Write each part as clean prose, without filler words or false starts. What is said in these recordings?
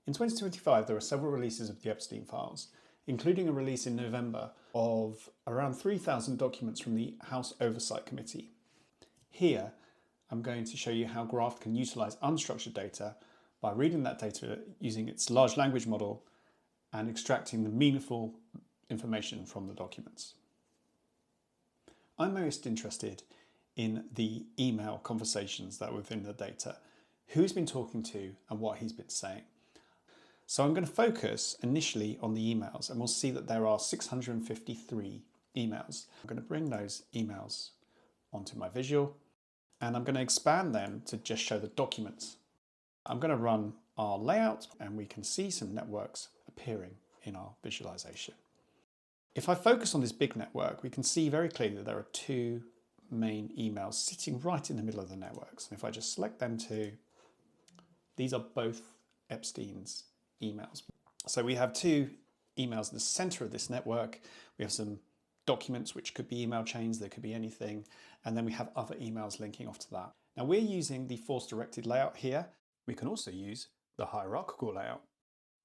In 2025, there are several releases of the EPSTEIN files, including a release in November of around 3,000 documents from the House Oversight Committee. Here, I'm going to show you how GRAPHT can utilize unstructured data by reading that data using its large language model and extracting the meaningful information from the documents. I'm most interested in the email conversations that are within the data, who's been talking to and what he's been saying. So I'm going to focus initially on the emails, and we'll see that there are 653 emails. I'm going to bring those emails onto my visual, and I'm going to expand them to just show the documents. I'm going to run our layout, and we can see some networks appearing in our visualization. If I focus on this big network, we can see very clearly that there are two main emails sitting right in the middle of the networks. And if I just select them too, these are both EPSTEIN's emails. So we have two emails in the center of this network. We have some documents, which could be email chains, there could be anything. And then we have other emails linking off to that. Now we're using the force-directed layout here. We can also use the hierarchical layout.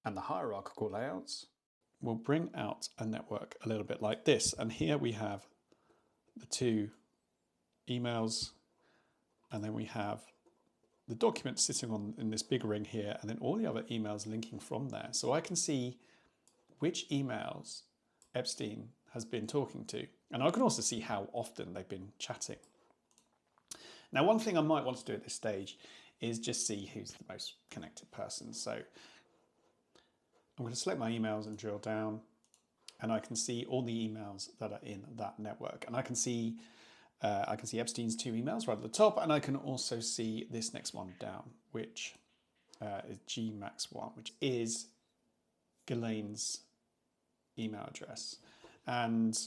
And the hierarchical layouts will bring out a network a little bit like this. And here we have the two emails, and then we have the documents sitting on in this big ring here, and then all the other emails linking from there. So I can see which emails EPSTEIN has been talking to, and I can also see how often they've been chatting. Now, one thing I might want to do at this stage is just see who's the most connected person. So I'm going to select my emails and drill down, and I can see all the emails that are in that network. And I can see EPSTEIN's two emails right at the top, and I can also see this next one down, which is GMAX1, which is Ghislaine's email address. And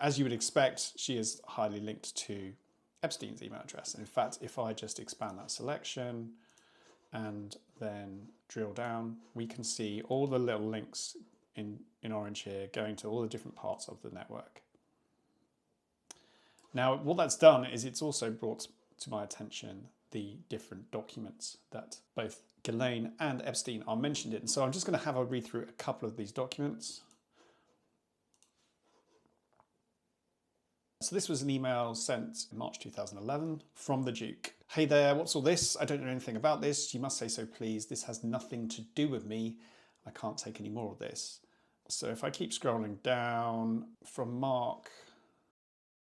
as you would expect, she is highly linked to EPSTEIN's email address. And in fact, if I just expand that selection and then drill down, we can see all the little links in orange here going to all the different parts of the network. Now, what that's done is it's also brought to my attention the different documents that both Ghislaine and EPSTEIN are mentioned in. So I'm just going to have a read through a couple of these documents. So this was an email sent in March 2011 from the Duke. Hey there, what's all this? I don't know anything about this. You must say so, please. This has nothing to do with me. I can't take any more of this. So if I keep scrolling down from Mark,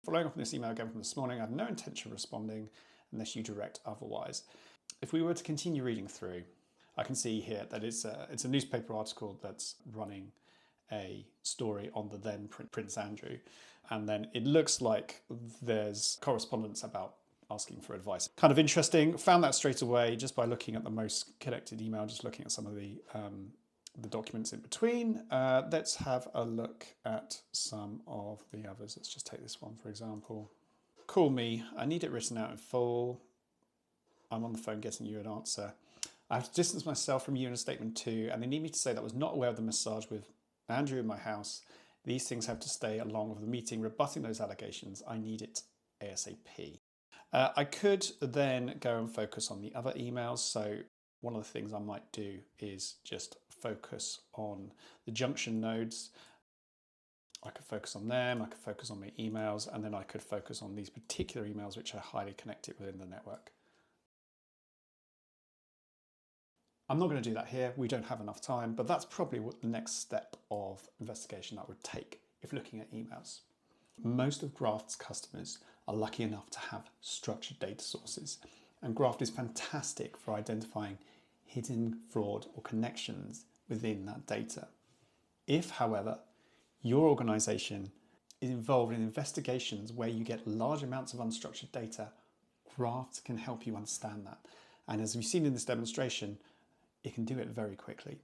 following up on this email again from this morning, I have no intention of responding unless you direct otherwise. If we were to continue reading through, I can see here that it's a newspaper article that's running a story on the then Prince Andrew. And then it looks like there's correspondence about asking for advice. Kind of interesting. Found that straight away just by looking at the most connected email, just looking at some of the documents in between. Let's have a look at some of the others. Let's just take this one, for example. Call me. I need it written out in full. I'm on the phone getting you an answer. I have to distance myself from you in a statement too, and they need me to say that I was not aware of the massage with Andrew in my house. These things have to stay along with the meeting, rebutting those allegations. I need it ASAP. I could then go and focus on the other emails. So one of the things I might do is just focus on the junction nodes. I could focus on them, I could focus on my emails, and then I could focus on these particular emails which are highly connected within the network. I'm not going to do that here, we don't have enough time, but that's probably what the next step of investigation I would take if looking at emails. Most of GRAPHT's customers are lucky enough to have structured data sources, and GRAPHT is fantastic for identifying hidden fraud or connections within that data. If, however, your organization is involved in investigations where you get large amounts of unstructured data, GRAPHT can help you understand that. And as we've seen in this demonstration, it can do it very quickly.